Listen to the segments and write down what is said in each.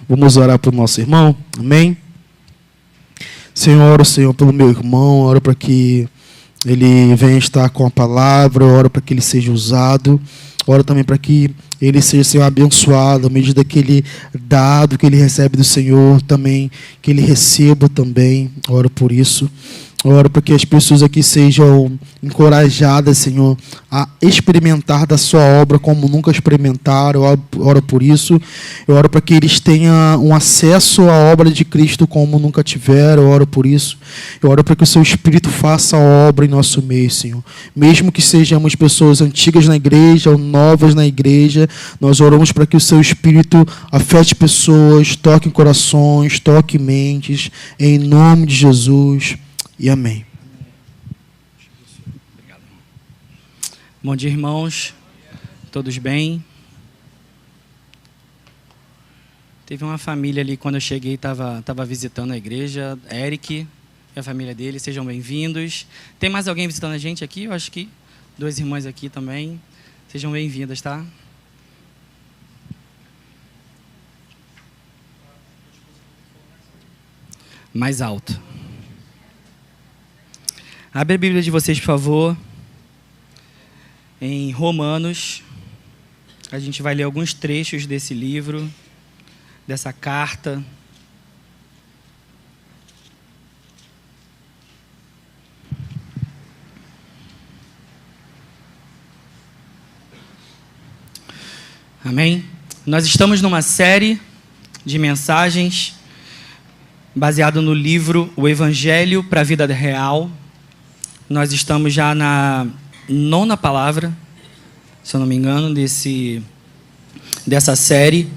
Vamos orar para o nosso irmão, amém? Senhor, oro, Senhor, pelo meu irmão, oro para que ele venha estar com a palavra, oro para que ele seja usado, oro também para que ele seja, Senhor, abençoado, à medida que ele dá, do que ele recebe do Senhor, também que ele receba também, oro por isso. Oro para que as pessoas aqui sejam encorajadas, Senhor, a experimentar da sua obra como nunca experimentaram. Eu oro por isso. Eu oro para que eles tenham um acesso à obra de Cristo como nunca tiveram. Eu oro por isso. Eu oro para que o seu Espírito faça a obra em nosso meio, Senhor. Mesmo que sejamos pessoas antigas na igreja ou novas na igreja, nós oramos para que o seu Espírito afete pessoas, toque corações, toque mentes, em nome de Jesus. E amém. Obrigado. Bom dia, irmãos. Todos bem? Teve uma família ali, quando eu cheguei, estava visitando a igreja. Eric e a família dele, sejam bem-vindos. Tem mais alguém visitando a gente aqui? Eu acho que 2 irmãs aqui também. Sejam bem-vindas, tá? Mais alto. Abre a Bíblia de vocês, por favor, em Romanos. A gente vai ler alguns trechos desse livro, dessa carta. Amém? Nós estamos numa série de mensagens baseado no livro O Evangelho para a Vida Real. Nós estamos já na 9ª palavra, se eu não me engano, dessa série.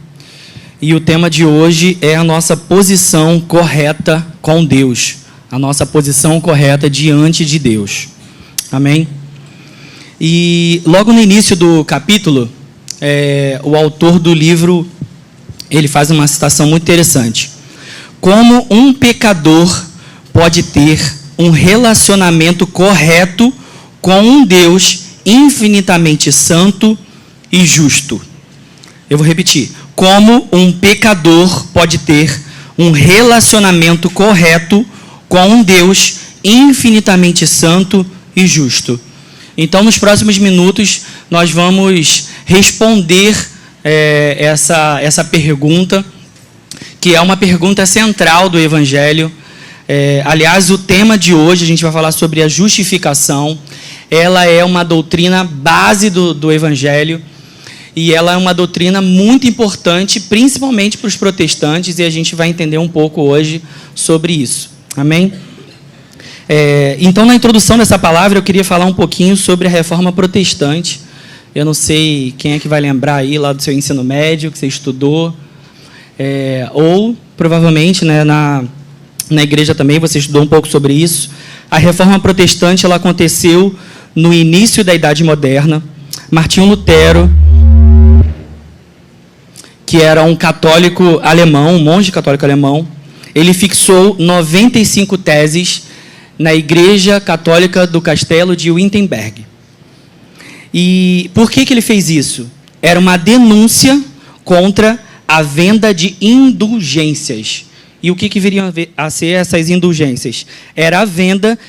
E o tema de hoje é a nossa posição correta com Deus. A nossa posição correta diante de Deus. Amém? E logo no início do capítulo, o autor do livro, ele faz uma citação muito interessante. Como um pecador pode ter um relacionamento correto com um Deus infinitamente santo e justo. Eu vou repetir. Como um pecador pode ter um relacionamento correto com um Deus infinitamente santo e justo. Então, nos próximos minutos, nós vamos responder essa pergunta, que é uma pergunta central do Evangelho. Aliás, o tema de hoje, a gente vai falar sobre a justificação. Ela é uma doutrina base do Evangelho, e ela é uma doutrina muito importante, principalmente para os protestantes, e a gente vai entender um pouco hoje sobre isso. Amém? Então, na introdução dessa palavra, eu queria falar um pouquinho sobre a Reforma Protestante. Eu não sei quem é que vai lembrar aí lá do seu ensino médio, que você estudou, ou provavelmente, né, na igreja também, você estudou um pouco sobre isso. A Reforma Protestante, ela aconteceu no início da Idade Moderna. Martinho Lutero, que era um católico alemão, um monge católico alemão, ele fixou 95 teses na Igreja Católica do Castelo de Wittenberg. E por que ele fez isso? Era uma denúncia contra a venda de indulgências. E o que viriam a ser essas indulgências? Era a venda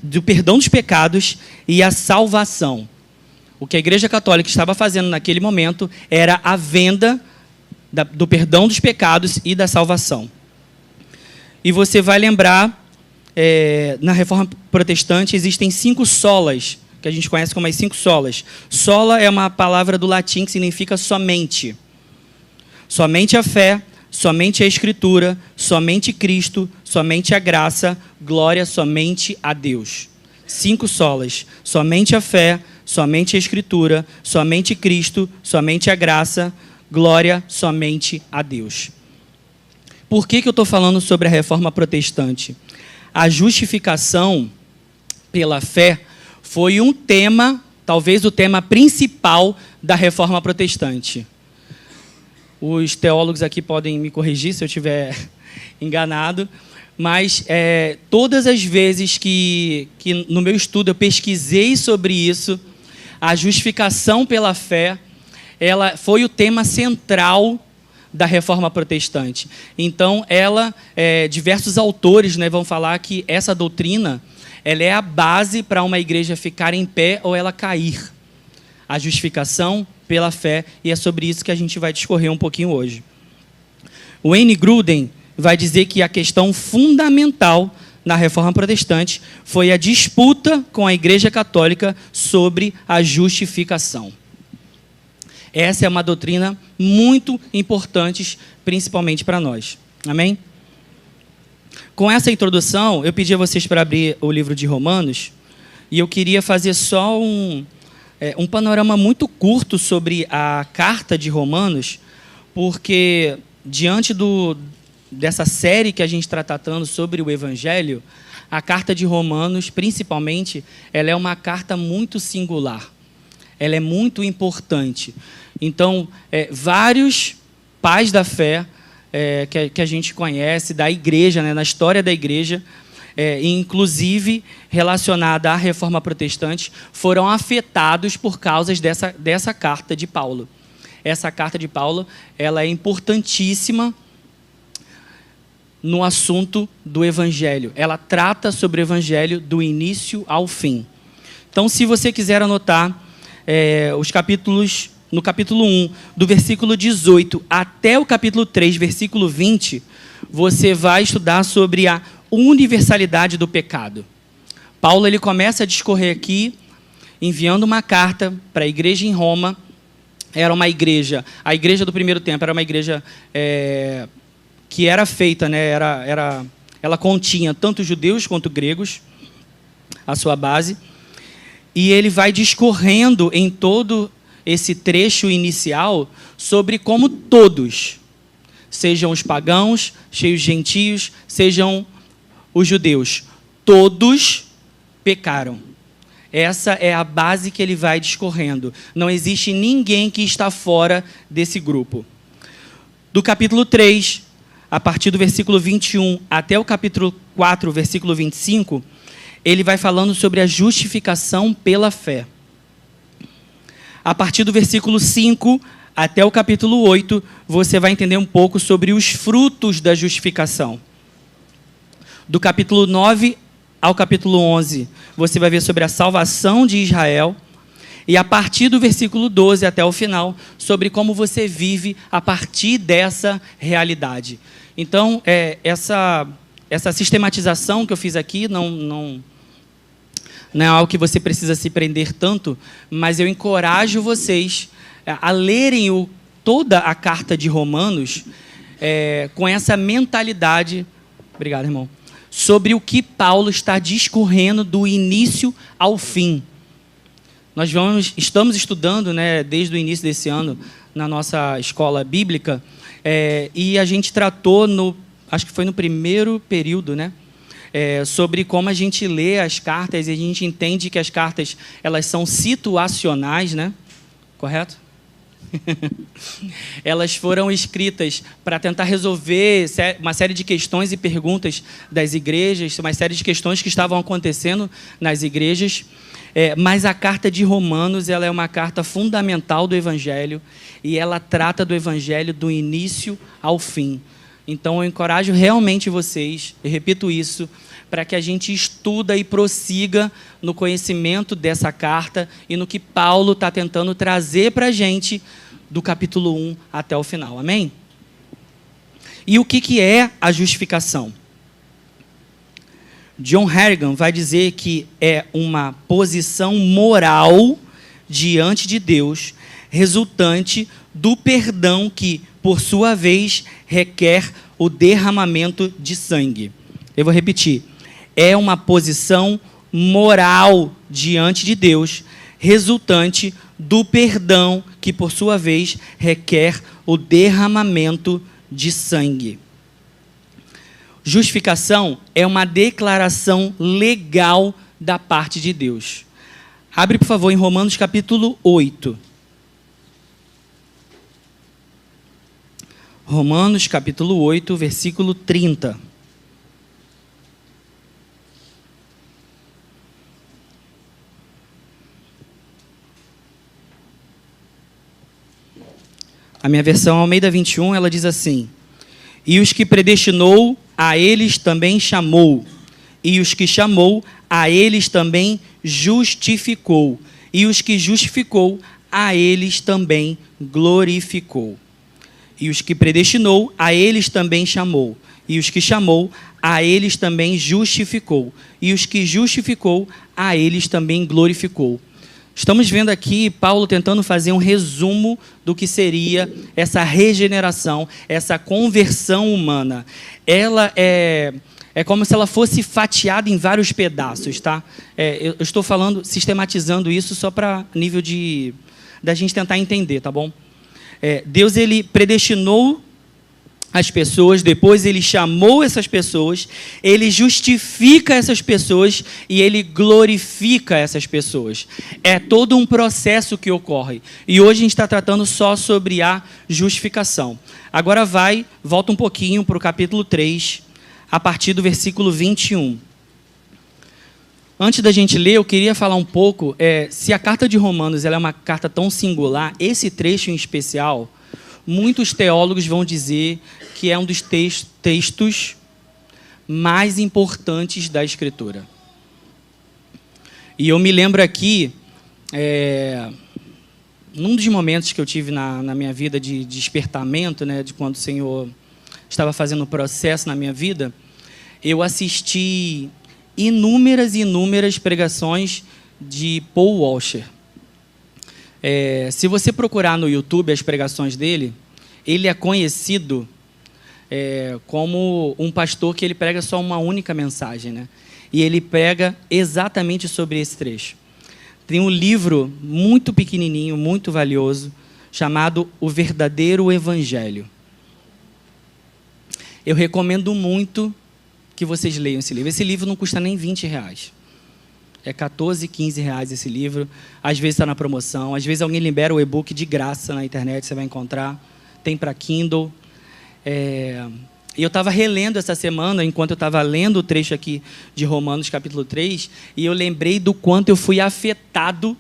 do perdão dos pecados e a salvação. O que a Igreja Católica estava fazendo naquele momento era a venda do perdão dos pecados e da salvação. E você vai lembrar, na Reforma Protestante existem 5 solas, que a gente conhece como as 5 solas. Sola é uma palavra do latim que significa somente. Somente a fé, somente a Escritura, somente Cristo, somente a graça, glória somente a Deus. 5 solas. Somente a fé, somente a Escritura, somente Cristo, somente a graça, glória somente a Deus. Por que eu estou falando sobre a Reforma Protestante? A justificação pela fé foi um tema, talvez o tema principal da Reforma Protestante. Os teólogos aqui podem me corrigir se eu estiver enganado, mas todas as vezes que no meu estudo eu pesquisei sobre isso, a justificação pela fé, ela foi o tema central da Reforma Protestante. Então, diversos autores, né, vão falar que essa doutrina ela é a base para uma igreja ficar em pé ou ela cair. A justificação pela fé, e é sobre isso que a gente vai discorrer um pouquinho hoje. O Wayne Grudem vai dizer que a questão fundamental na Reforma Protestante foi a disputa com a Igreja Católica sobre a justificação. Essa é uma doutrina muito importante, principalmente para nós. Amém? Com essa introdução, eu pedi a vocês para abrir o livro de Romanos, e eu queria fazer só um panorama muito curto sobre a carta de Romanos, porque diante dessa série que a gente está tratando sobre o Evangelho, a carta de Romanos, principalmente, ela é uma carta muito singular. Ela é muito importante. Então, vários pais da fé que a gente conhece, da igreja, né, na história da igreja, inclusive relacionada à Reforma Protestante, foram afetados por causa dessa carta de Paulo. Essa carta de Paulo ela é importantíssima no assunto do Evangelho. Ela trata sobre o Evangelho do início ao fim. Então, se você quiser anotar os capítulos, no capítulo 1, do versículo 18 até o capítulo 3, versículo 20, você vai estudar sobre a universalidade do pecado. Paulo ele começa a discorrer aqui, enviando uma carta para a igreja em Roma. Era uma igreja, a igreja do primeiro tempo era uma igreja que era feita, né, ela continha tanto judeus quanto gregos, a sua base, e ele vai discorrendo em todo esse trecho inicial sobre como todos, sejam os pagãos, sejam os gentios, sejam os judeus, todos pecaram. Essa é a base que ele vai discorrendo. Não existe ninguém que está fora desse grupo. Do capítulo 3, a partir do versículo 21 até o capítulo 4, versículo 25, ele vai falando sobre a justificação pela fé. A partir do versículo 5 até o capítulo 8, você vai entender um pouco sobre os frutos da justificação. Do capítulo 9 ao capítulo 11, você vai ver sobre a salvação de Israel. E a partir do versículo 12 até o final, sobre como você vive a partir dessa realidade. Então, essa sistematização que eu fiz aqui não é algo que você precisa se prender tanto, mas eu encorajo vocês a lerem toda a carta de Romanos com essa mentalidade. Obrigado, irmão. Sobre o que Paulo está discorrendo do início ao fim. Nós estamos estudando, né, desde o início desse ano, na nossa escola bíblica, e a gente tratou, acho que foi no primeiro período, né, sobre como a gente lê as cartas, e a gente entende que as cartas elas são situacionais, né? Correto? Elas foram escritas para tentar resolver uma série de questões e perguntas das igrejas, uma série de questões que estavam acontecendo nas igrejas, mas a carta de Romanos ela é uma carta fundamental do Evangelho, e ela trata do Evangelho do início ao fim. Então eu encorajo realmente vocês, eu repito isso, para que a gente estuda e prossiga no conhecimento dessa carta e no que Paulo está tentando trazer para a gente do capítulo 1 até o final. Amém? E o que é a justificação? John Harrigan vai dizer que é uma posição moral diante de Deus, resultante do perdão que, por sua vez, requer o derramamento de sangue. Eu vou repetir. É uma posição moral diante de Deus, resultante do perdão que, por sua vez, requer o derramamento de sangue. Justificação é uma declaração legal da parte de Deus. Abre, por favor, em Romanos capítulo 8. Romanos capítulo 8, versículo 30. A minha versão Almeida 21, ela diz assim: e os que predestinou, a eles também chamou. E os que chamou, a eles também justificou. E os que justificou, a eles também glorificou. E os que predestinou, a eles também chamou. E os que chamou, a eles também justificou. E os que justificou, a eles também glorificou. Estamos vendo aqui Paulo tentando fazer um resumo do que seria essa regeneração, essa conversão humana. Ela é como se ela fosse fatiada em vários pedaços, tá? Eu estou falando, sistematizando isso só para nível da gente tentar entender, tá bom? Deus, ele predestinou as pessoas, depois ele chamou essas pessoas, ele justifica essas pessoas e ele glorifica essas pessoas. É todo um processo que ocorre. E hoje a gente está tratando só sobre a justificação. Agora volta um pouquinho para o capítulo 3, a partir do versículo 21. Antes da gente ler, eu queria falar um pouco, se a carta de Romanos ela é uma carta tão singular, esse trecho em especial, muitos teólogos vão dizer que é um dos textos mais importantes da Escritura. E eu me lembro aqui, num dos momentos que eu tive na minha vida de despertamento, né, de quando o Senhor estava fazendo o processo na minha vida, eu assisti inúmeras pregações de Paul Washer. Se você procurar no YouTube as pregações dele, ele é conhecido como um pastor que ele prega só uma única mensagem, né? E ele prega exatamente sobre esse trecho. Tem um livro muito pequenininho, muito valioso, chamado O Verdadeiro Evangelho. Eu recomendo muito que vocês leiam esse livro. Esse livro não custa nem R$20. É R$14, R$15 esse livro. Às vezes está na promoção. Às vezes alguém libera o e-book de graça na internet, você vai encontrar. Tem para Kindle. E eu estava relendo essa semana, enquanto eu estava lendo o trecho aqui de Romanos, capítulo 3, e eu lembrei do quanto eu fui afetado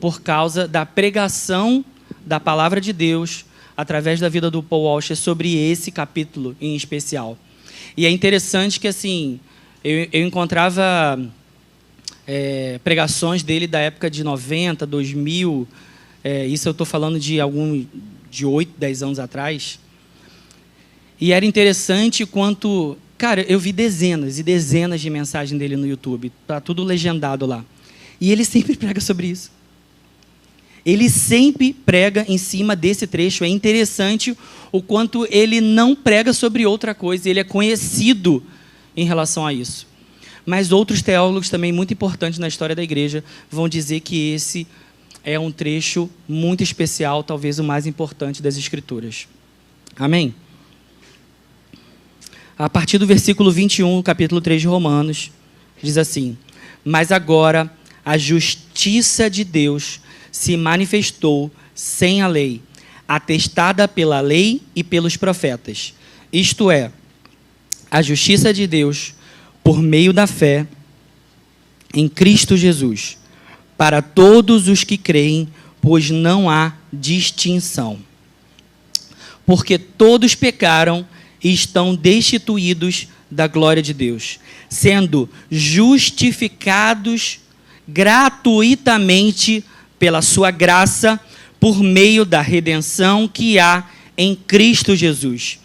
por causa da pregação da palavra de Deus através da vida do Paul Washer sobre esse capítulo em especial. E é interessante que, assim, eu encontrava pregações dele da época de 90, 2000, isso eu estou falando de 8, 10 anos atrás. E era interessante quanto... Cara, eu vi dezenas e dezenas de mensagens dele no YouTube. Está tudo legendado lá. E ele sempre prega sobre isso. Ele sempre prega em cima desse trecho. É interessante o quanto ele não prega sobre outra coisa. Ele é conhecido em relação a isso. Mas outros teólogos também muito importantes na história da igreja vão dizer que esse é um trecho muito especial, talvez o mais importante das Escrituras. Amém? A partir do versículo 21, capítulo 3 de Romanos, diz assim: mas agora a justiça de Deus se manifestou sem a lei, atestada pela lei e pelos profetas. Isto é, a justiça de Deus por meio da fé em Cristo Jesus, para todos os que creem, pois não há distinção. Porque todos pecaram e estão destituídos da glória de Deus, sendo justificados gratuitamente pela sua graça, por meio da redenção que há em Cristo Jesus,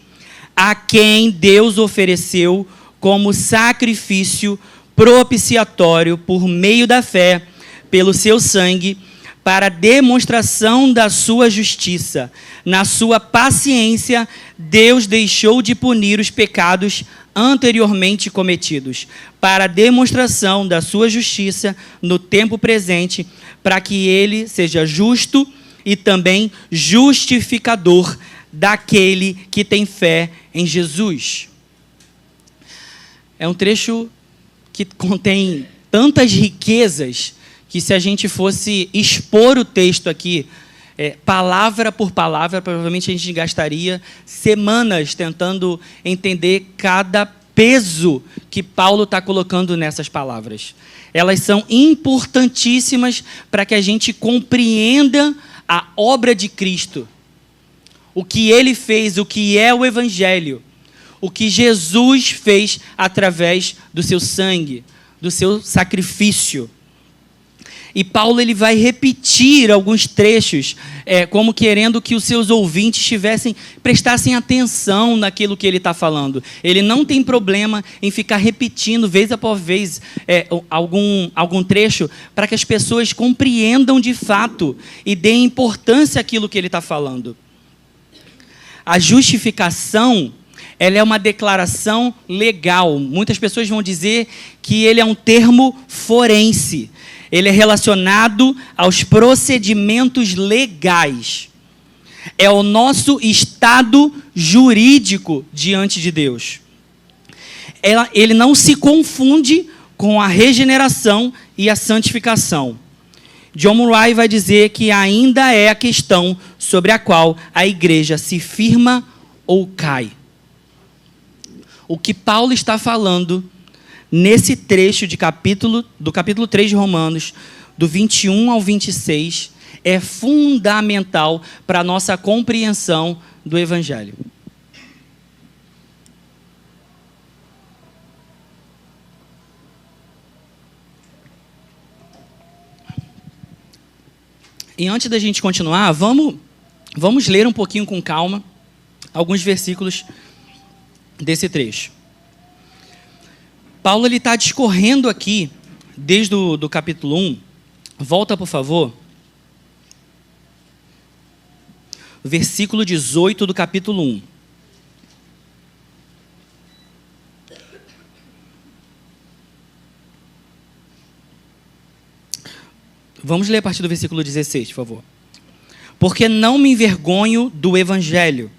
a quem Deus ofereceu como sacrifício propiciatório por meio da fé, pelo seu sangue, para demonstração da sua justiça. Na sua paciência, Deus deixou de punir os pecados anteriormente cometidos, para demonstração da sua justiça no tempo presente, para que ele seja justo e também justificador daquele que tem fé em Jesus. É um trecho que contém tantas riquezas que, se a gente fosse expor o texto aqui, palavra por palavra, provavelmente a gente gastaria semanas tentando entender cada peso que Paulo está colocando nessas palavras. Elas são importantíssimas para que a gente compreenda a obra de Cristo. o que ele fez, o que é o Evangelho, o que Jesus fez através do seu sangue, do seu sacrifício. E Paulo ele vai repetir alguns trechos, como querendo que os seus ouvintes prestassem atenção naquilo que ele está falando. Ele não tem problema em ficar repetindo vez após vez algum trecho para que as pessoas compreendam de fato e deem importância àquilo que ele está falando. A justificação, ela é uma declaração legal. Muitas pessoas vão dizer que ele é um termo forense. Ele é relacionado aos procedimentos legais. É o nosso estado jurídico diante de Deus. Ele não se confunde com a regeneração e a santificação. John Murray vai dizer que ainda é a questão sobre a qual a igreja se firma ou cai. O que Paulo está falando nesse trecho do capítulo 3 de Romanos, do 21 ao 26, é fundamental para a nossa compreensão do Evangelho. E antes da gente continuar, vamos ler um pouquinho com calma alguns versículos desse trecho. Paulo está discorrendo aqui, desde o capítulo 1. Volta, por favor. Versículo 18 do capítulo 1. Vamos ler a partir do versículo 16, por favor. Porque não me envergonho do Evangelho,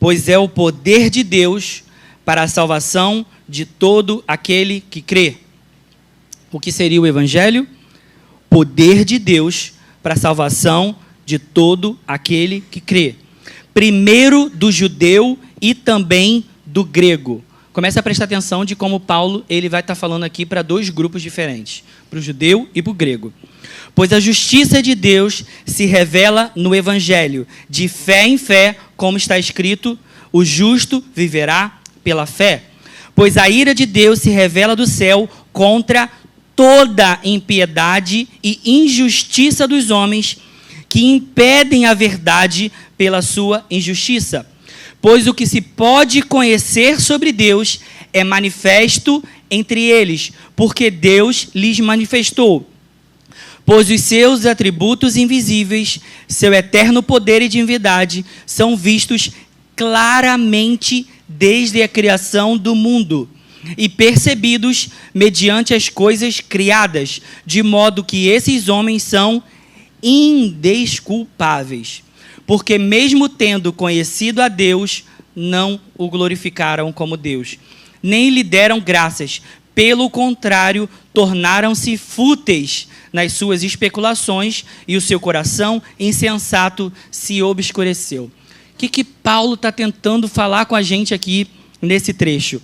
pois é o poder de Deus para a salvação de todo aquele que crê. O que seria o Evangelho? Poder de Deus para a salvação de todo aquele que crê. Primeiro do judeu e também do grego. Comece a prestar atenção de como Paulo ele vai estar falando aqui para dois grupos diferentes, para o judeu e para o grego. Pois a justiça de Deus se revela no Evangelho, de fé em fé, como está escrito, o justo viverá pela fé. Pois a ira de Deus se revela do céu contra toda impiedade e injustiça dos homens que impedem a verdade pela sua injustiça. Pois o que se pode conhecer sobre Deus é manifesto entre eles, porque Deus lhes manifestou. Pois os seus atributos invisíveis, seu eterno poder e divindade, são vistos claramente desde a criação do mundo e percebidos mediante as coisas criadas, de modo que esses homens são indesculpáveis, porque mesmo tendo conhecido a Deus, não o glorificaram como Deus, nem lhe deram graças. Pelo contrário, tornaram-se fúteis nas suas especulações e o seu coração insensato se obscureceu. O que Paulo está tentando falar com a gente aqui nesse trecho?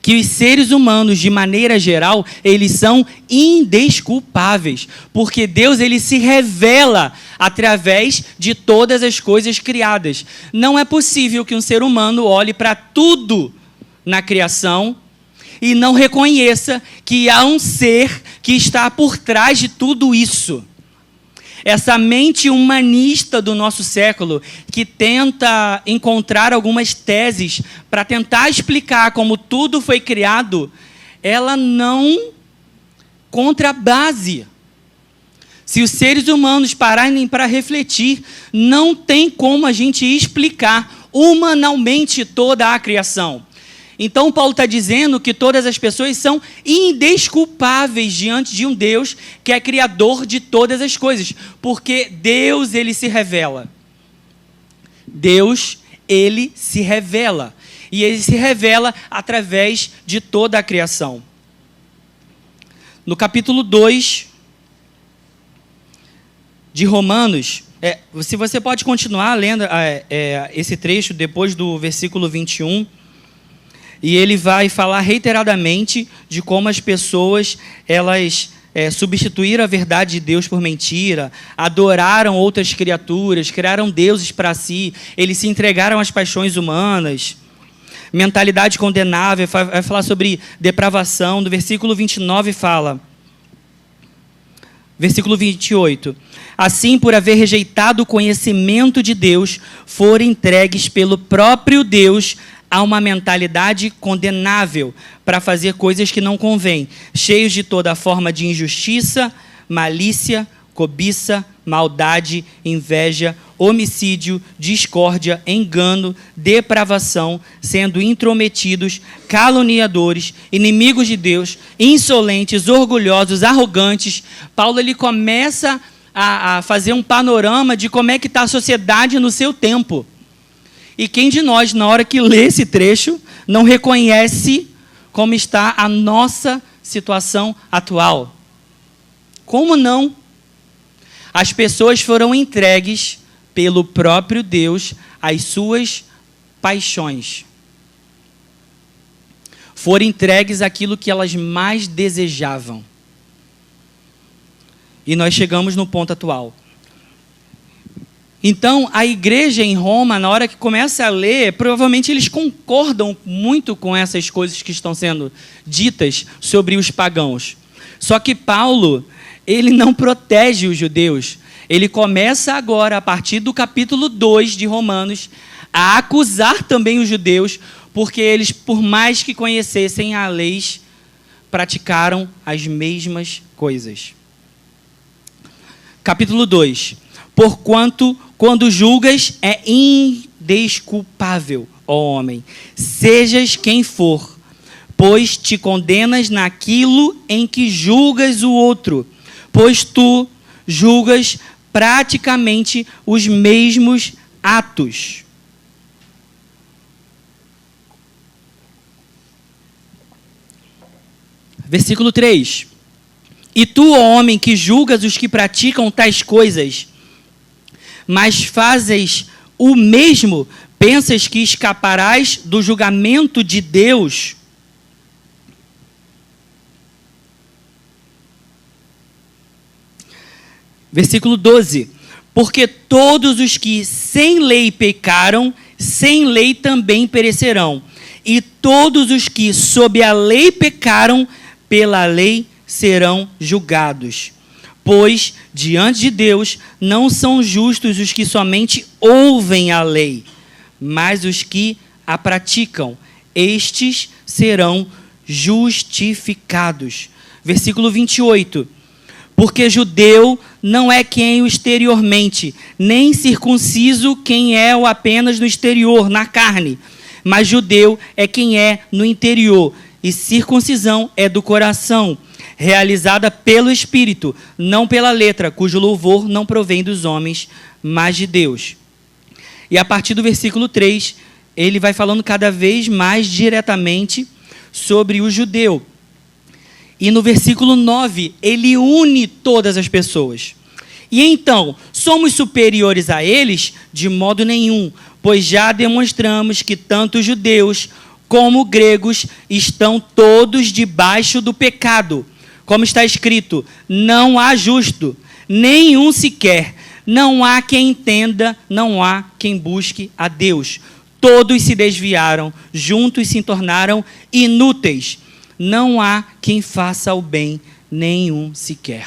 Que os seres humanos, de maneira geral, eles são indesculpáveis, porque Deus ele se revela através de todas as coisas criadas. Não é possível que um ser humano olhe para tudo na criação e não reconheça que há um ser que está por trás de tudo isso. Essa mente humanista do nosso século, que tenta encontrar algumas teses para tentar explicar como tudo foi criado, ela não encontra base. Se os seres humanos pararem para refletir, não tem como a gente explicar humanamente toda a criação. Então, Paulo está dizendo que todas as pessoas são indesculpáveis diante de um Deus que é criador de todas as coisas, porque Deus, ele se revela. Deus, ele se revela. E ele se revela através de toda a criação. No capítulo 2 de Romanos, se você pode continuar lendo esse trecho depois do versículo 21, e ele vai falar reiteradamente de como as pessoas, elas substituíram a verdade de Deus por mentira, adoraram outras criaturas, criaram deuses para si, eles se entregaram às paixões humanas. Mentalidade condenável, vai falar sobre depravação. No versículo 29 fala, versículo 28, assim, por haver rejeitado o conhecimento de Deus, foram entregues pelo próprio Deus a uma mentalidade condenável para fazer coisas que não convém, cheios de toda forma de injustiça, malícia, cobiça, maldade, inveja, homicídio, discórdia, engano, depravação, sendo intrometidos, caluniadores, inimigos de Deus, insolentes, orgulhosos, arrogantes. Paulo ele começa a fazer um panorama de como é que está a sociedade no seu tempo. E quem de nós, na hora que lê esse trecho, não reconhece como está a nossa situação atual? Como não? As pessoas foram entregues pelo próprio Deus às suas paixões. Foram entregues àquilo que elas mais desejavam. E nós chegamos no ponto atual. Então, a igreja em Roma, na hora que começa a ler, provavelmente eles concordam muito com essas coisas que estão sendo ditas sobre os pagãos. Só que Paulo, ele não protege os judeus. Ele começa agora, a partir do capítulo 2 de Romanos, a acusar também os judeus, porque eles, por mais que conhecessem a lei, praticaram as mesmas coisas. Capítulo 2. Porquanto, quando julgas, é indesculpável, ó homem, sejas quem for, pois te condenas naquilo em que julgas o outro, pois tu julgas praticamente os mesmos atos. Versículo 3. E tu, ó homem, que julgas os que praticam tais coisas, mas fazes o mesmo, pensas que escaparás do julgamento de Deus? Versículo 12. Porque todos os que sem lei pecaram, sem lei também perecerão. E todos os que sob a lei pecaram, pela lei serão julgados. Pois, diante de Deus, não são justos os que somente ouvem a lei, mas os que a praticam. Estes serão justificados. Versículo 28. Porque judeu não é quem o exteriormente, nem circunciso quem é o apenas no exterior, na carne. Mas judeu é quem é no interior, e circuncisão é do coração, realizada pelo Espírito, não pela letra, cujo louvor não provém dos homens, mas de Deus. E a partir do versículo 3, ele vai falando cada vez mais diretamente sobre o judeu. E no versículo 9, ele une todas as pessoas. E então, somos superiores a eles? De modo nenhum, pois já demonstramos que tanto os judeus como gregos estão todos debaixo do pecado. Como está escrito, não há justo, nenhum sequer. Não há quem entenda, não há quem busque a Deus. Todos se desviaram, juntos se tornaram inúteis. Não há quem faça o bem, nenhum sequer.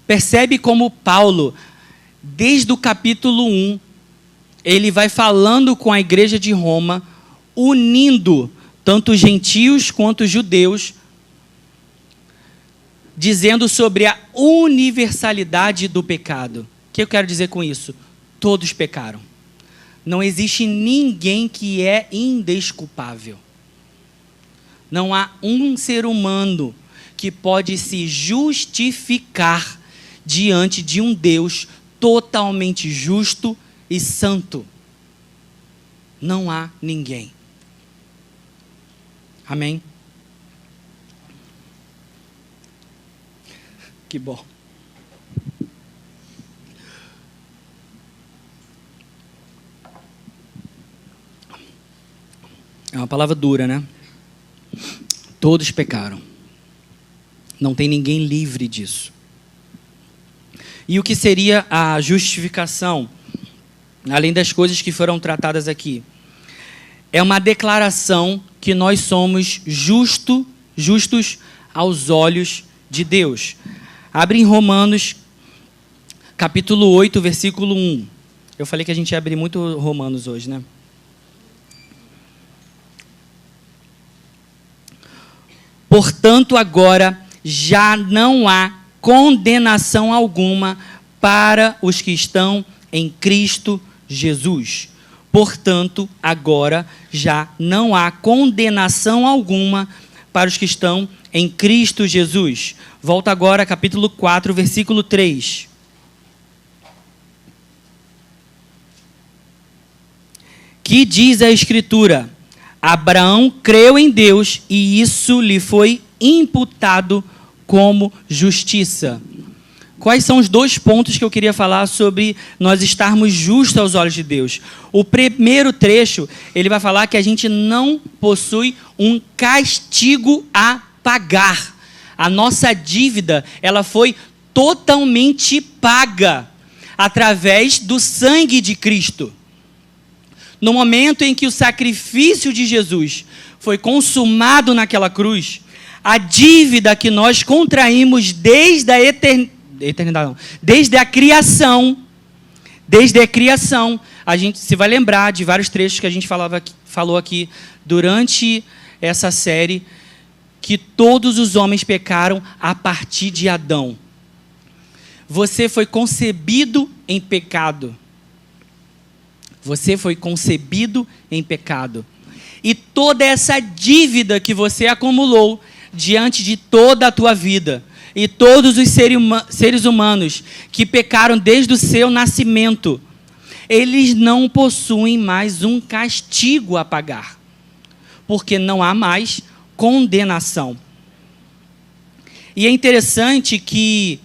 Percebe como Paulo, desde o capítulo 1, ele vai falando com a igreja de Roma, unindo tanto os gentios quanto os judeus, dizendo sobre a universalidade do pecado. O que eu quero dizer com isso? Todos pecaram. Não existe ninguém que é indesculpável. Não há um ser humano que pode se justificar diante de um Deus totalmente justo e santo. Não há ninguém. Amém? Que bom. É uma palavra dura, né? Todos pecaram. Não tem ninguém livre disso. E o que seria a justificação, além das coisas que foram tratadas aqui? É uma declaração que nós somos justos aos olhos de Deus. Abre em Romanos, capítulo 8, versículo 1. Eu falei que a gente ia abrir muito Romanos hoje, né? Portanto, agora já não há condenação alguma para os que estão em Cristo Jesus. Portanto, agora já não há condenação alguma para os que estão em Cristo Jesus. Volta agora, capítulo 4, versículo 3. Que diz a Escritura: Abraão creu em Deus e isso lhe foi imputado como justiça. Quais são os dois pontos que eu queria falar sobre nós estarmos justos aos olhos de Deus? O primeiro trecho, ele vai falar que a gente não possui um castigo a pagar. A nossa dívida, ela foi totalmente paga através do sangue de Cristo. No momento em que o sacrifício de Jesus foi consumado naquela cruz, a dívida que nós contraímos desde a eternidade, não, desde a criação, a gente se vai lembrar de vários trechos que a gente falou aqui durante essa série, que todos os homens pecaram a partir de Adão. Você foi concebido em pecado. Você foi concebido em pecado. E toda essa dívida que você acumulou diante de toda a tua vida, e todos os seres humanos que pecaram desde o seu nascimento, eles não possuem mais um castigo a pagar, porque não há mais condenação. E é interessante que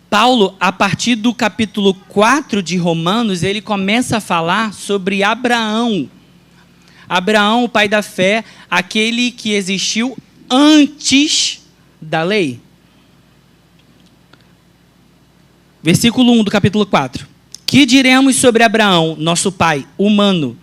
Paulo, a partir do capítulo 4 de Romanos, ele começa a falar sobre Abraão. Abraão, o pai da fé, aquele que existiu antes da lei. Versículo 1 do capítulo 4. Que diremos sobre Abraão, nosso pai, humano,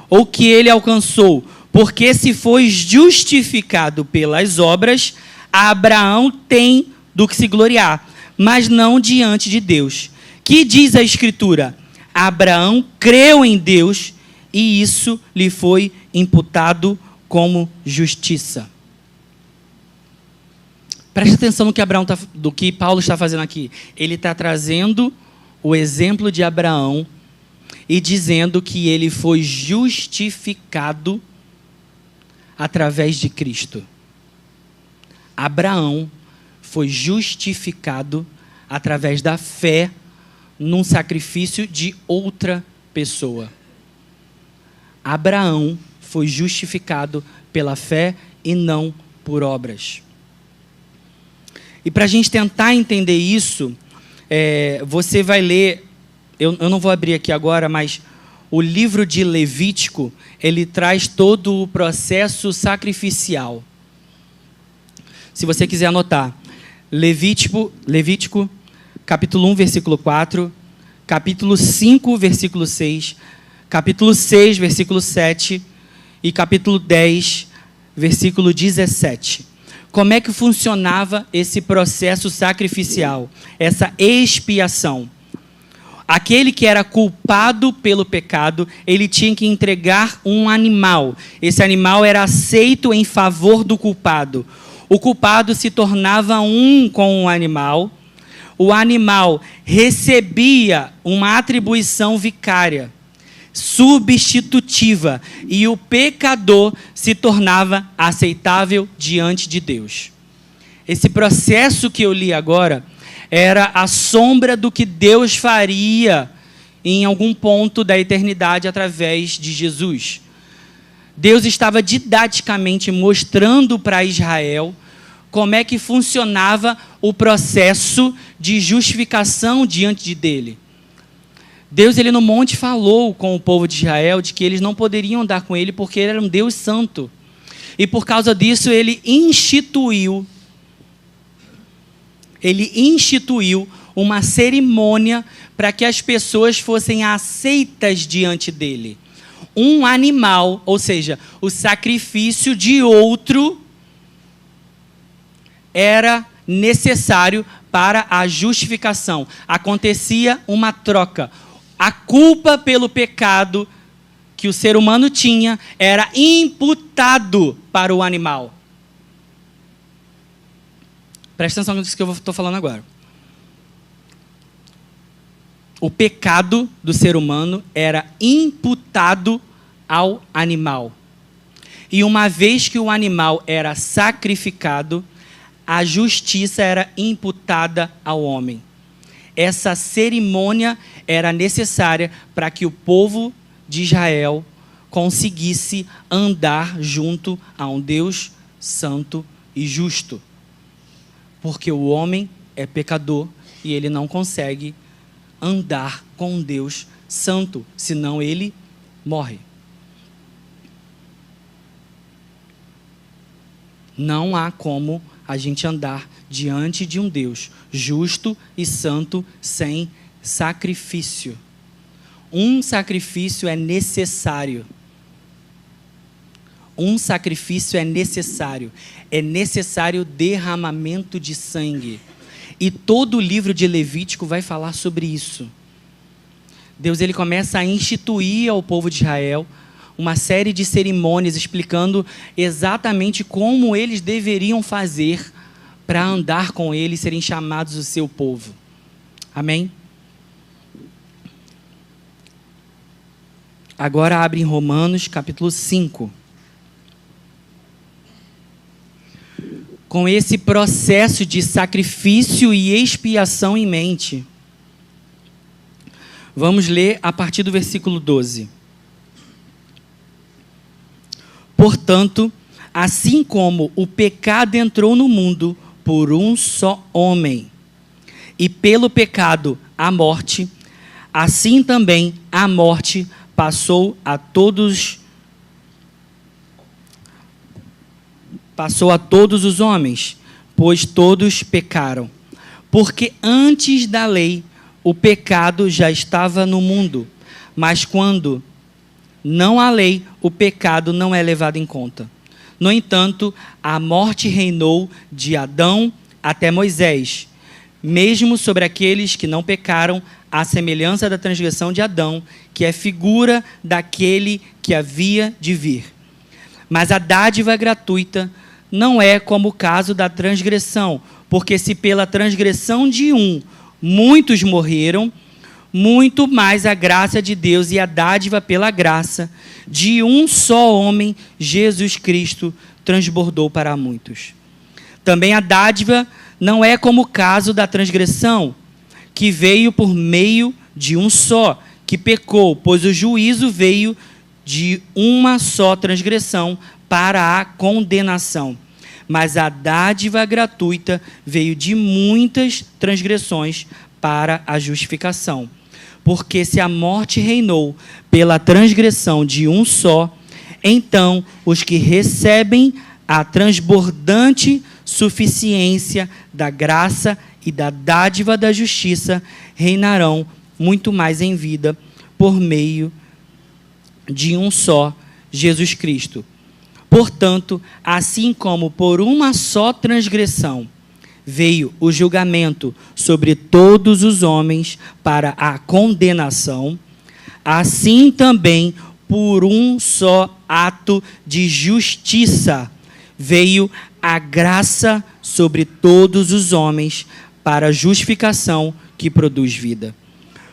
ou que ele alcançou? Porque se foi justificado pelas obras, Abraão tem do que se gloriar, mas não diante de Deus. Que diz a Escritura? Abraão creu em Deus e isso lhe foi imputado como justiça. Preste atenção no que, do que Paulo está fazendo aqui. Ele está trazendo o exemplo de Abraão e dizendo que ele foi justificado através de Cristo. Abraão foi justificado através da fé num sacrifício de outra pessoa. Abraão foi justificado pela fé e não por obras. E para a gente tentar entender isso, você vai ler, eu não vou abrir aqui agora, mas o livro de Levítico, ele traz todo o processo sacrificial. Se você quiser anotar, Levítico, capítulo 1, versículo 4, capítulo 5, versículo 6, capítulo 6, versículo 7 e capítulo 10, versículo 17. Como é que funcionava esse processo sacrificial, essa expiação? Aquele que era culpado pelo pecado, ele tinha que entregar um animal. Esse animal era aceito em favor do culpado. O culpado se tornava um com o animal recebia uma atribuição vicária, substitutiva, e o pecador se tornava aceitável diante de Deus. Esse processo que eu li agora era a sombra do que Deus faria em algum ponto da eternidade através de Jesus. Deus estava didaticamente mostrando para Israel como é que funcionava o processo de justificação diante dele. Deus, ele no monte, falou com o povo de Israel de que eles não poderiam andar com ele porque ele era um Deus santo. E por causa disso, ele instituiu ele instituiu uma cerimônia para que as pessoas fossem aceitas diante dele. Um animal, ou seja, o sacrifício de outro, era necessário para a justificação. Acontecia uma troca. A culpa pelo pecado que o ser humano tinha era imputado para o animal. Presta atenção nisso que eu estou falando agora. O pecado do ser humano era imputado ao animal. E uma vez que o animal era sacrificado, a justiça era imputada ao homem. Essa cerimônia era necessária para que o povo de Israel conseguisse andar junto a um Deus santo e justo. Porque o homem é pecador e ele não consegue andar com um Deus santo, senão ele morre. Não há como a gente andar diante de um Deus justo e santo sem sacrifício. Um sacrifício é necessário. Um sacrifício é necessário. É necessário derramamento de sangue. E todo o livro de Levítico vai falar sobre isso. Deus ele começa a instituir ao povo de Israel uma série de cerimônias explicando exatamente como eles deveriam fazer para andar com ele e serem chamados o seu povo. Amém? Agora abre em Romanos capítulo 5. Com esse processo de sacrifício e expiação em mente, vamos ler a partir do versículo 12. Portanto, assim como o pecado entrou no mundo por um só homem, e pelo pecado a morte, assim também a morte passou a todos os homens, pois todos pecaram. Porque antes da lei, o pecado já estava no mundo, mas quando não há lei, o pecado não é levado em conta. No entanto, a morte reinou de Adão até Moisés, mesmo sobre aqueles que não pecaram, à semelhança da transgressão de Adão, que é figura daquele que havia de vir. Mas a dádiva gratuita não é como o caso da transgressão, porque se pela transgressão de um muitos morreram, muito mais a graça de Deus e a dádiva pela graça de um só homem, Jesus Cristo, transbordou para muitos. Também a dádiva não é como o caso da transgressão, que veio por meio de um só, que pecou, pois o juízo veio de uma só transgressão para a condenação. Mas a dádiva gratuita veio de muitas transgressões para a justificação. Porque se a morte reinou pela transgressão de um só, então os que recebem a transbordante suficiência da graça e da dádiva da justiça reinarão muito mais em vida por meio de um só, Jesus Cristo. Portanto, assim como por uma só transgressão veio o julgamento sobre todos os homens para a condenação, assim também por um só ato de justiça veio a graça sobre todos os homens para a justificação que produz vida.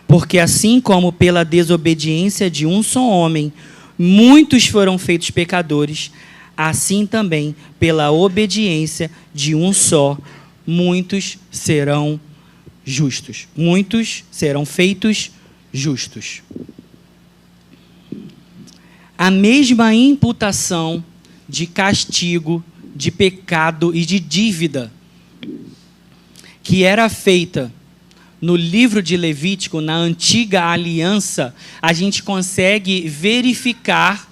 Porque assim como pela desobediência de um só homem muitos foram feitos pecadores, assim também pela obediência de um só muitos serão justos. Muitos serão feitos justos. A mesma imputação de castigo, de pecado e de dívida que era feita no livro de Levítico, na antiga aliança, a gente consegue verificar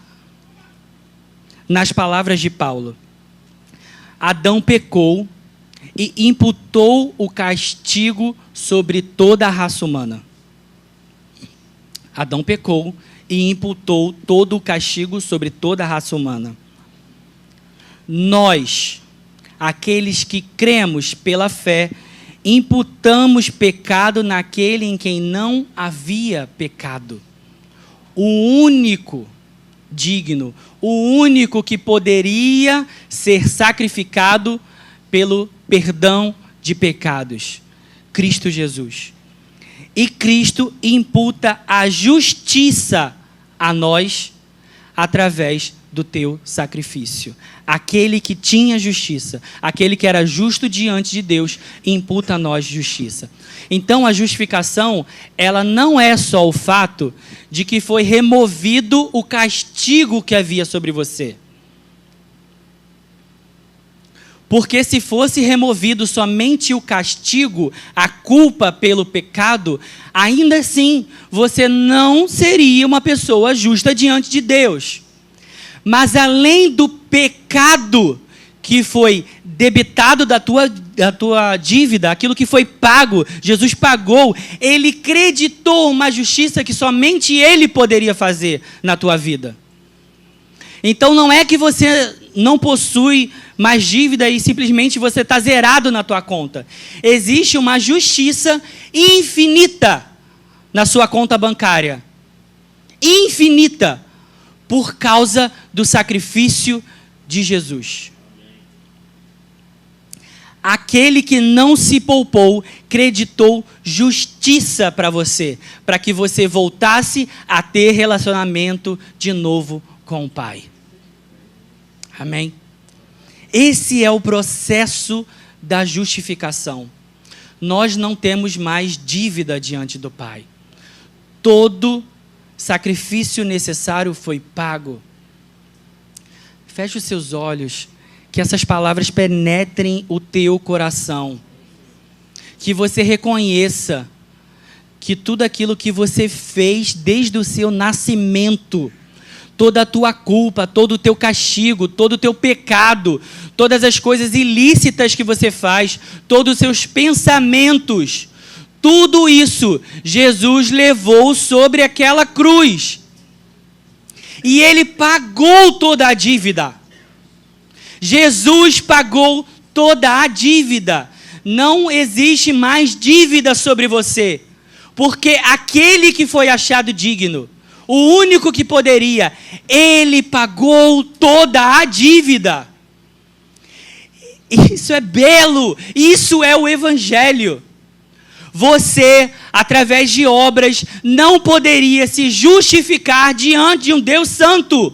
nas palavras de Paulo. Adão pecou e imputou o castigo sobre toda a raça humana. Adão pecou e imputou todo o castigo sobre toda a raça humana. Nós, aqueles que cremos pela fé, imputamos pecado naquele em quem não havia pecado. O único digno, o único que poderia ser sacrificado pelo perdão de pecados, Cristo Jesus. E Cristo imputa a justiça a nós através do teu sacrifício. Aquele que tinha justiça, aquele que era justo diante de Deus, imputa a nós justiça. Então a justificação, ela não é só o fato de que foi removido o castigo que havia sobre você. Porque se fosse removido somente o castigo, a culpa pelo pecado, ainda assim você não seria uma pessoa justa diante de Deus. Mas além do pecado que foi debitado da tua dívida, aquilo que foi pago, Jesus pagou, Ele creditou uma justiça que somente Ele poderia fazer na tua vida. Então não é que você não possui mais dívida e simplesmente você está zerado na tua conta. Existe uma justiça infinita na sua conta bancária. Infinita. Por causa do sacrifício de Jesus. Aquele que não se poupou, creditou justiça para você, para que você voltasse a ter relacionamento de novo com o Pai. Amém? Esse é o processo da justificação. Nós não temos mais dívida diante do Pai. Todo sacrifício necessário foi pago. Feche os seus olhos, que essas palavras penetrem o teu coração. Que você reconheça que tudo aquilo que você fez desde o seu nascimento, toda a tua culpa, todo o teu castigo, todo o teu pecado, todas as coisas ilícitas que você faz, todos os seus pensamentos, tudo isso, Jesus levou sobre aquela cruz. E Ele pagou toda a dívida. Jesus pagou toda a dívida. Não existe mais dívida sobre você. Porque aquele que foi achado digno, o único que poderia, Ele pagou toda a dívida. Isso é belo. Isso é o Evangelho. Você, através de obras, não poderia se justificar diante de um Deus santo.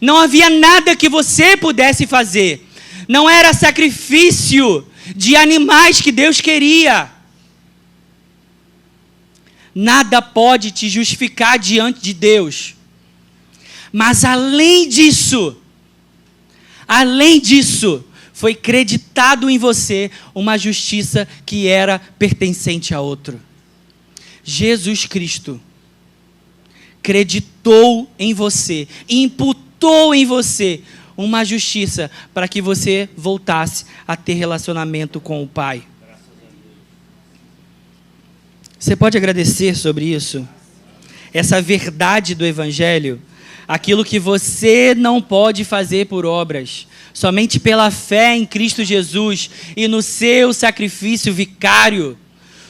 Não havia nada que você pudesse fazer. Não era sacrifício de animais que Deus queria. Nada pode te justificar diante de Deus. Mas além disso, foi creditado em você uma justiça que era pertencente a outro. Jesus Cristo creditou em você, imputou em você uma justiça para que você voltasse a ter relacionamento com o Pai. Você pode agradecer sobre isso? Essa verdade do Evangelho, aquilo que você não pode fazer por obras, somente pela fé em Cristo Jesus e no seu sacrifício vicário,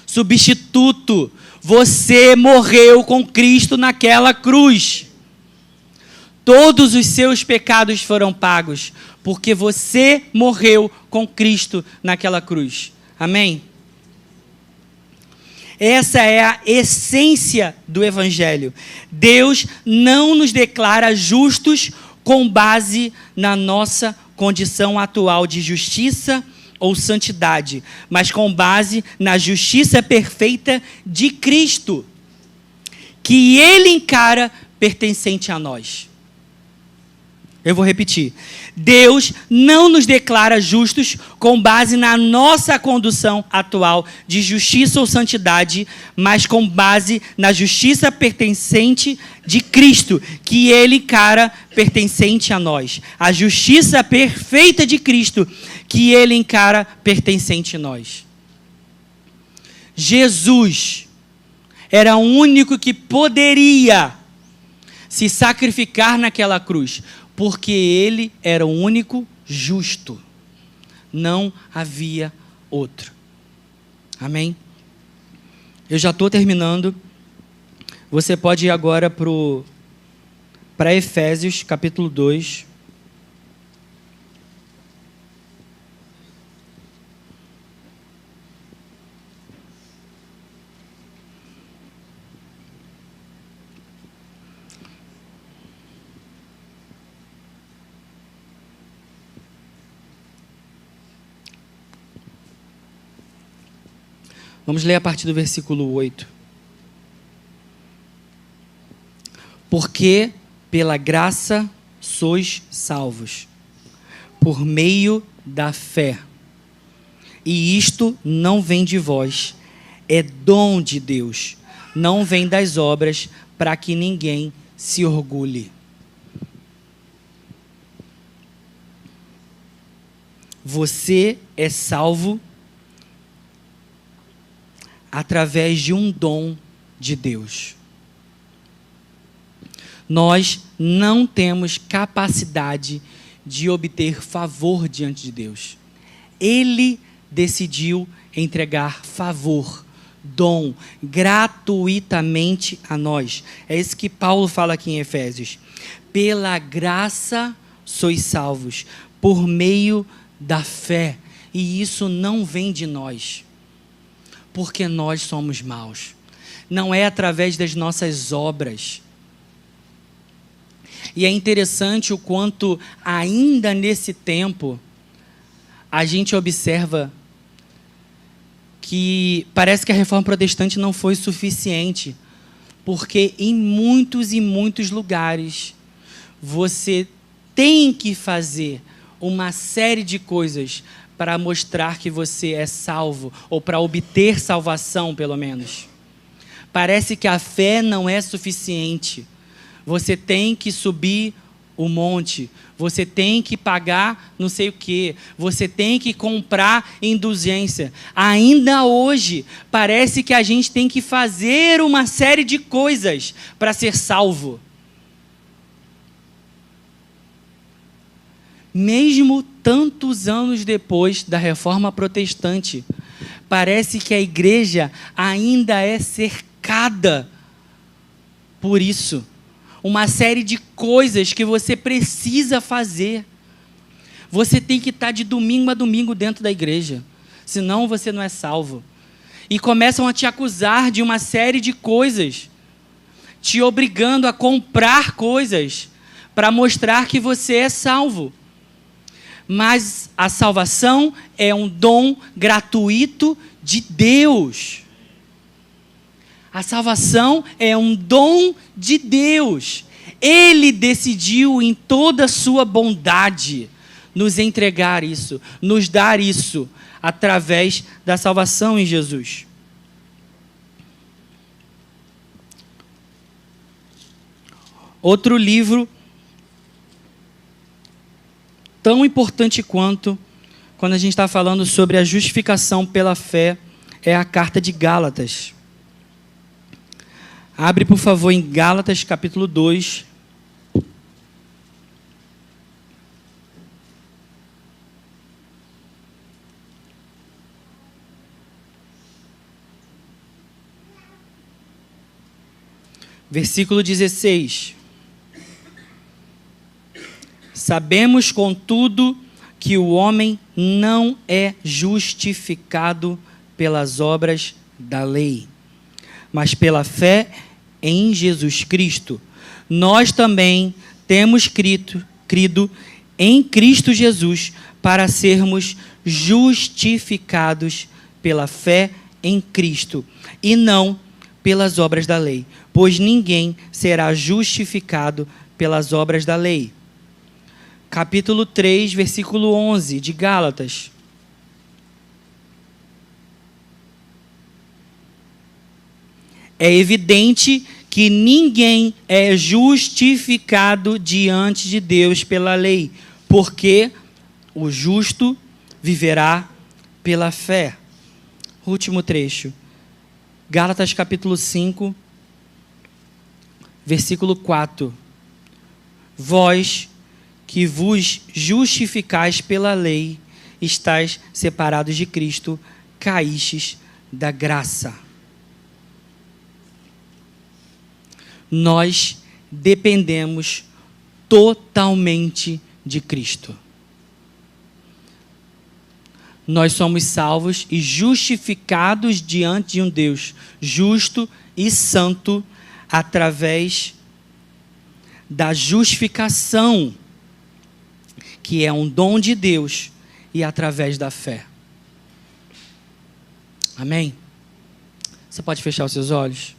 substituto, você morreu com Cristo naquela cruz. Todos os seus pecados foram pagos, porque você morreu com Cristo naquela cruz. Amém? Essa é a essência do Evangelho. Deus não nos declara justos com base na nossa condição atual de justiça ou santidade, mas com base na justiça perfeita de Cristo, que Ele encara pertencente a nós. Eu vou repetir. Deus não nos declara justos com base na nossa condução atual de justiça ou santidade, mas com base na justiça pertencente de Cristo, que Ele encara pertencente a nós. A justiça perfeita de Cristo, que ele encara pertencente a nós. Jesus era o único que poderia se sacrificar naquela cruz, porque ele era o único justo. Não havia outro. Amém? Eu já estou terminando. Você pode ir agora para Efésios, capítulo 2. Vamos ler a partir do versículo 8. Porque pela graça sois salvos, por meio da fé. E isto não vem de vós, é dom de Deus. Não vem das obras, para que ninguém se orgulhe. Você é salvo através de um dom de Deus. Nós não temos capacidade de obter favor diante de Deus. Ele decidiu entregar favor, dom, gratuitamente a nós. É isso que Paulo fala aqui em Efésios. Pela graça sois salvos, por meio da fé. E isso não vem de nós, porque nós somos maus. Não é através das nossas obras. E é interessante o quanto, ainda nesse tempo, a gente observa que parece que a reforma protestante não foi suficiente, porque em muitos e muitos lugares você tem que fazer uma série de coisas para mostrar que você é salvo, ou para obter salvação, pelo menos. Parece que a fé não é suficiente. Você tem que subir o monte, você tem que pagar não sei o quê, você tem que comprar indulgência. Ainda hoje, parece que a gente tem que fazer uma série de coisas para ser salvo. Mesmo tantos anos depois da reforma protestante, parece que a igreja ainda é cercada por isso. Uma série de coisas que você precisa fazer. Você tem que estar de domingo a domingo dentro da igreja, senão você não é salvo. E começam a te acusar de uma série de coisas, te obrigando a comprar coisas para mostrar que você é salvo. Mas a salvação é um dom gratuito de Deus. A salvação é um dom de Deus. Ele decidiu em toda a sua bondade nos entregar isso, nos dar isso, através da salvação em Jesus. Outro livro tão importante quanto, quando a gente está falando sobre a justificação pela fé, é a carta de Gálatas. Abre, por favor, em Gálatas, capítulo 2. Versículo 16. Sabemos, contudo, que o homem não é justificado pelas obras da lei, mas pela fé em Jesus Cristo. Nós também temos crido em Cristo Jesus para sermos justificados pela fé em Cristo e não pelas obras da lei, pois ninguém será justificado pelas obras da lei. Capítulo 3, versículo 11 de Gálatas. É evidente que ninguém é justificado diante de Deus pela lei, porque o justo viverá pela fé. Último trecho. Gálatas capítulo 5, versículo 4. Vós que vos justificais pela lei, estáis separados de Cristo, caístes da graça. Nós dependemos totalmente de Cristo. Nós somos salvos e justificados diante de um Deus justo e santo através da justificação, que é um dom de Deus, e através da fé. Amém? Você pode fechar os seus olhos?